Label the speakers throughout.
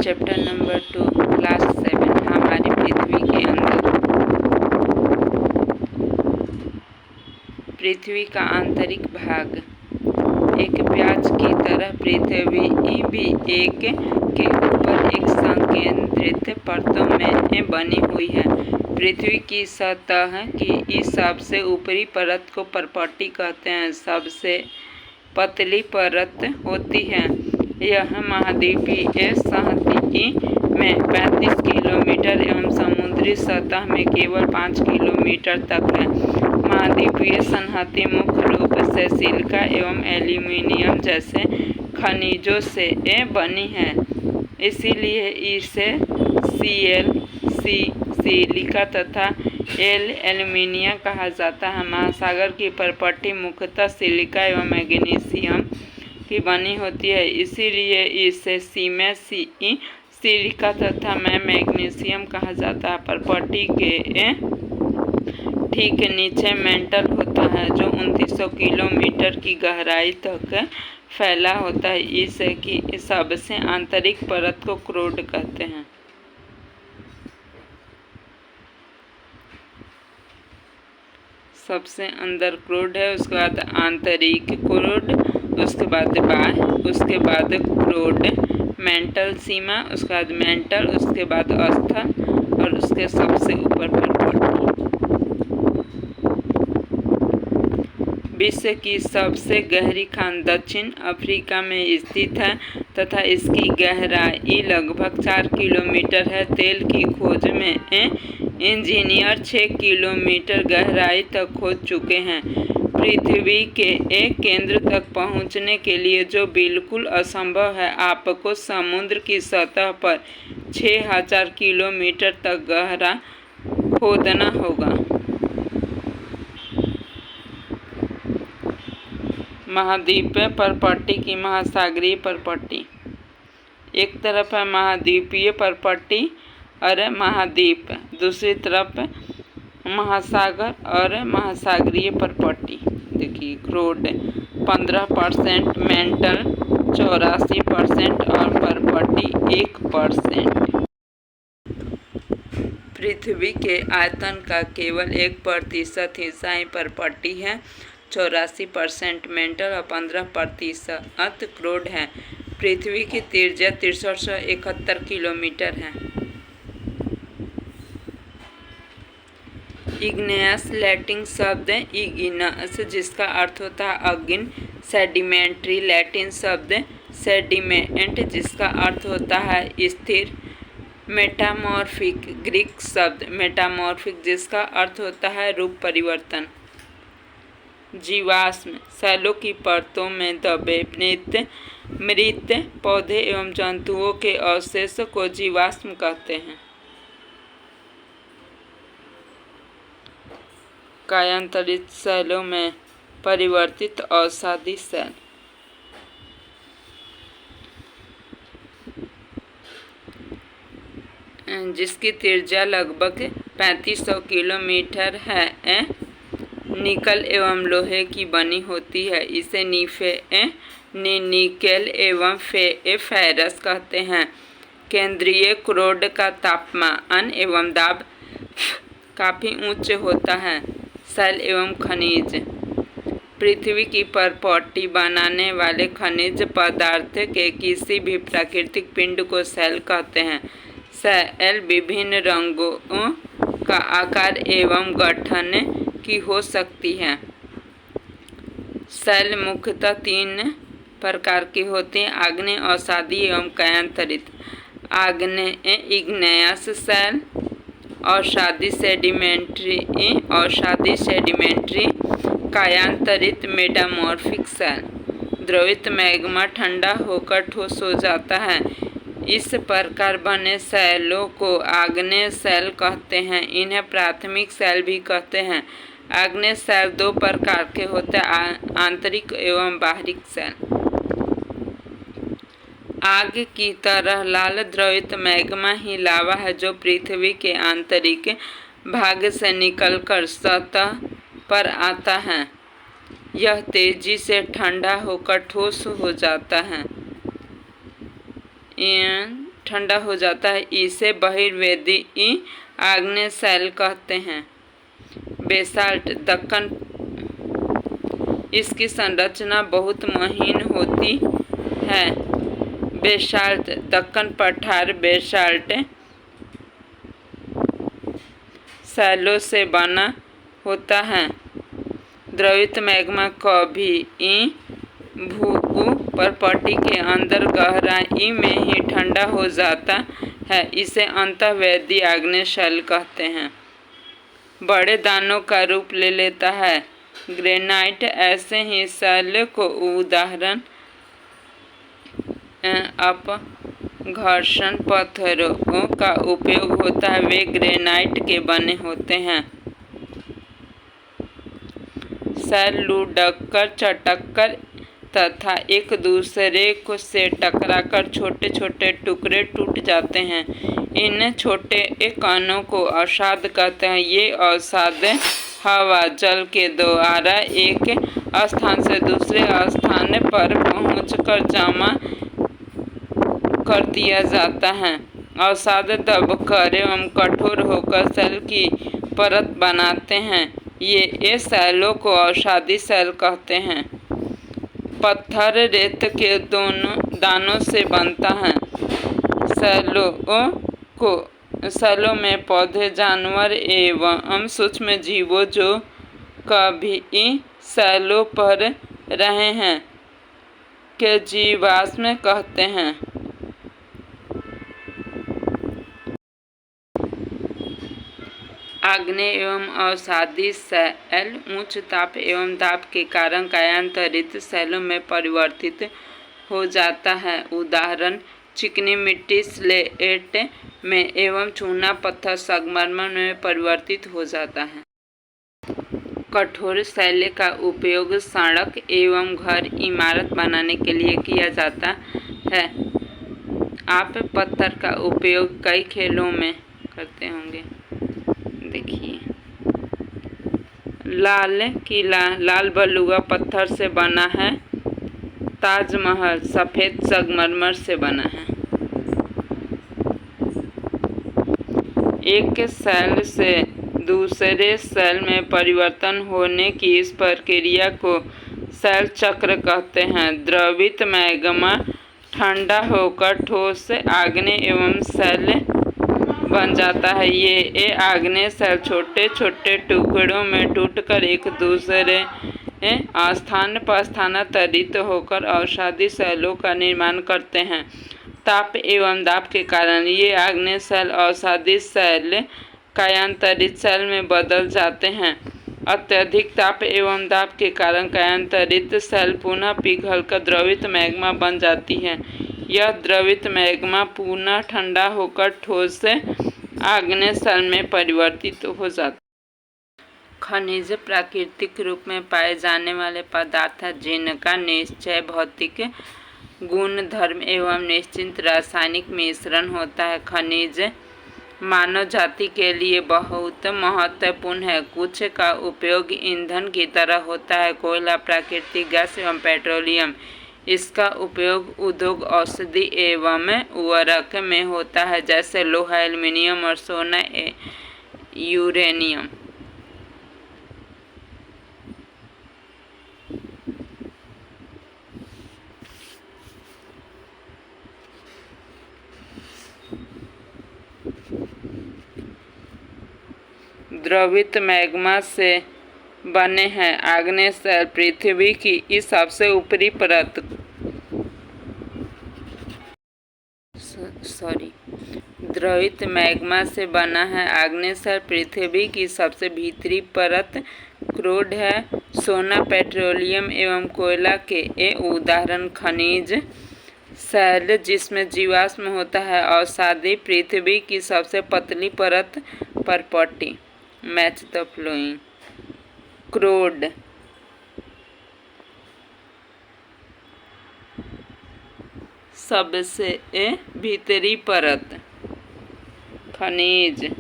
Speaker 1: Chapter number 2 class 7 हमारी पृथ्वी के अंदर। पृथ्वी का आंतरिक भाग एक प्याज की तरह पृथ्वी भी एक के ऊपर एक संकेंद्रित परतों में बनी हुई है। पृथ्वी की सतह की इस सबसे ऊपरी परत को परपट्टी कहते हैं। सबसे पतली परत होती है। यह महाद्वीपीय सतही में 35 किलोमीटर एवं समुद्री सतह में केवल 5 किलोमीटर तक है। महाद्वीपीय सतह मुख्य रूप से सिलिका एवं एल्यूमीनियम जैसे खनिजों से बनी है, इसीलिए इसे सिलिका तथा एल्यूमीनियम कहा जाता है। महासागर की परपट्टी मुख्यतः सिलिका एवं मैग्नीशियम की बनी होती है, इसीलिए इसे सिलिका तथा मैग्नीशियम कहा जाता है। परपट्टी के ठीक नीचे मेंटल होता है जो 2900 किलोमीटर की गहराई तक फैला होता है। इसकी सबसे आंतरिक परत को क्रोड कहते हैं। सबसे अंदर क्रोड है, उसके बाद आंतरिक क्रोड, उसके बाद बाह्य, उसके बाद क्रोड, मेंटल सीमा, उसके बाद मेंटल, उसके बाद स्थल और उसके सबसे ऊपर परपट्टी। विश्व की सबसे गहरी खान दक्षिण अफ्रीका में स्थित है तथा इसकी गहराई लगभग 4 किलोमीटर है। तेल की खोज में इंजीनियर 6 किलोमीटर गहराई तक खोद चुके हैं। पृथ्वी के एक केंद्र तक पहुंचने के लिए, जो बिल्कुल असंभव है, आपको समुद्र की सतह पर 6000 किलोमीटर तक गहरा खोदना होगा। महाद्वीपीय परपट्टी की महासागरीय परपट्टी। एक तरफ है महाद्वीपीय परपट्टी और महाद्वीप, दूसरी तरफ महासागर और महासागरीय परपट्टी। देखिए, क्रोड 15%, मेंटल 84% और परपट्टी 1%। पृथ्वी के आयतन का केवल 1% हिस्सा ही परपट्टी है। 84% मेंटल और 15% क्रोड है। पृथ्वी की त्रिज्या 6371 किलोमीटर है। इग्नेयस लैटिन शब्द इग्निस जिसका अर्थ होता है अग्नि, सेडिमेंट्री लैटिन शब्द सेडिमेंट जिसका अर्थ होता है स्थिर, मेटामॉर्फिक ग्रीक शब्द मेटामॉर्फिक जिसका अर्थ होता है रूप परिवर्तन। जीवाश्म सेलों की परतों में दबे मृत पौधे एवं जंतुओं के अवशेष को जीवाश्म कहते हैं। कायांतरित सेलों में परिवर्तित औषधि सेल। जिसकी त्रिज्या लगभग 3500 किलोमीटर है, निकल एवं लोहे की बनी होती है। इसे निकेल एवं फेरस कहते हैं। केंद्रीय क्रोड का तापमान एवं दाब काफ़ी उच्च होता है। सेल एवं खनिज। पृथ्वी की परपट्टी बनाने वाले खनिज पदार्थ के किसी भी प्राकृतिक पिंड को सेल कहते हैं। सेल विभिन्न रंगों का आकार एवं गठन की हो सकती है। सेल मुख्यतः 3 प्रकार के होते हैं: आग्नेय, औषधीय एवं कायांतरित। आग्नेय इग्नेयस सेल, औषधि सेडिमेंट्री, कायांतरित मेटामॉर्फिक सेल। द्रवित मैग्मा ठंडा होकर ठोस हो जाता है। इस प्रकार बने सेलों को आग्नेय सेल कहते हैं। इन्हें प्राथमिक सेल भी कहते हैं। आग्नेय सेल 2 प्रकार के होते हैं: आंतरिक एवं बाहरी सेल। आग की तरह लाल द्रवित मैग्मा ही लावा है जो पृथ्वी के आंतरिक भाग से निकलकर सतह पर आता है। यह तेजी से ठंडा होकर ठोस हो जाता है। ठंडा हो जाता है, इसे बहिर्वेदीय आग्नेय शैल कहते हैं। बेसाल्ट दक्कन, इसकी संरचना बहुत महीन होती है। बेसाल्ट दक्कन पठार बेसाल्ट शैलों से बना होता है। द्रवित मैग्मा कभी भू-प्रपट्टी के अंदर गहराई में ही ठंडा हो जाता है, इसे अंतर्वेदी आग्नेय शैल कहते हैं। बड़े दानों का रूप ले लेता है। ग्रेनाइट ऐसे ही शैल को उदाहरण अपघर्षण पत्थरों का उपयोग होता है, वे ग्रेनाइट के बने होते हैं। शैल लुढ़ककर, चटककर तथा एक दूसरे को से टकराकर छोटे छोटे टुकड़े टूट जाते हैं। इन छोटे कणों को अवसाद कहते हैं। ये अवसाद हवा जल के द्वारा एक स्थान से दूसरे स्थान पर पहुंचकर जमा कर दिया जाता है। अवसाद दबकर एवं कठोर होकर शैल की परत बनाते हैं। ये शैलों को अवसादी शैल कहते हैं। पत्थर रेत के दोनों दानों से बनता है। शैलों में पौधे, जानवर एवं सूक्ष्म जीवों जो कभी शैलों पर रहे हैं के जीवाश्म कहते हैं। आग्नेय एवं अवसादी शैल उच्च ताप एवं दाब के कारण कायांतरित शैलों में परिवर्तित हो जाता है। उदाहरण चिकनी मिट्टी स्लेट में एवं चूना पत्थर संगमरमर में परिवर्तित हो जाता है। कठोर शैल का उपयोग सड़क एवं घर इमारत बनाने के लिए किया जाता है। आप पत्थर का उपयोग कई खेलों में करते होंगे। देखिए, लाल किला लाल बलुआ पत्थर से बना है। ताजमहल सफ़ेद संगमरमर से बना है। एक शैल से दूसरे शैल में परिवर्तन होने की इस प्रक्रिया को शैल चक्र कहते हैं। द्रवित मैग्मा ठंडा होकर ठोस आग्नेय एवं शैल बन जाता है। ये आग्नेय शैल छोटे छोटे टुकड़ों में टूटकर एक दूसरे स्थान पर स्थानांतरित होकर अवसादी शैलों का निर्माण करते हैं। ताप एवं दाब के कारण ये आग्नेय शैल अवसादी शैल कायांतरित शैल में बदल जाते हैं। अत्यधिक ताप एवं दाब के कारण कायांतरित शैल पुनः पिघलकर द्रवित मैग्मा बन जाती है। यह द्रवित मैग्मा पुनः ठंडा होकर ठोस आग्नेय शैल में परिवर्तित हो जाता है। खनिज प्राकृतिक रूप में पाए जाने वाले पदार्थ हैं, जिनका निश्चय भौतिक गुण धर्म एवं निश्चित रासायनिक मिश्रण होता है। खनिज मानव जाति के लिए बहुत महत्वपूर्ण है। कुछ का उपयोग ईंधन की तरह होता है। कोयला, प्राकृतिक गैस एवं पेट्रोलियम। इसका उपयोग उद्योग, औषधि एवं उर्वरक में होता है, जैसे लोहा, एल्युमिनियम और सोना, यूरेनियम। द्रवित मैग्मा से बने हैं आग्नेय शैल पृथ्वी की सबसे ऊपरी परत द्रवित मैग्मा से बना है आग्नेय शैल पृथ्वी की सबसे भीतरी परत क्रूड है। सोना, पेट्रोलियम एवं कोयला के उदाहरण खनिज शैल जिसमें जीवाश्म होता है। अवसादी पृथ्वी की सबसे पतली परत परपट्टी। Match the flowing. क्रूड सबसे भीतरी परत। खनिज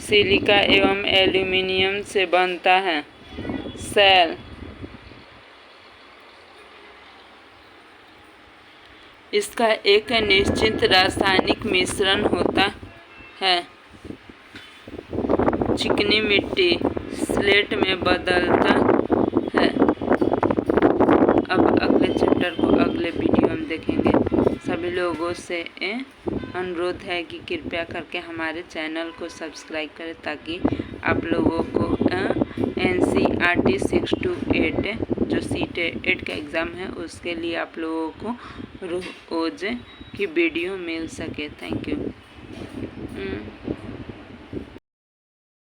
Speaker 1: सिलिका एवं एल्युमिनियम से बनता है। शैल इसका एक निश्चित रासायनिक मिश्रण होता है। चिकनी मिट्टी स्लेट में बदलता है। अब अगले चैप्टर को अगले वीडियो में देखेंगे। सभी लोगों से अनुरोध है कि कृपया करके हमारे चैनल को सब्सक्राइब करें ताकि आप लोगों को NCERT 6 to 8 जो CTET का एग्ज़ाम है उसके लिए आप लोगों को रोज़ की वीडियो मिल सके। Thank you.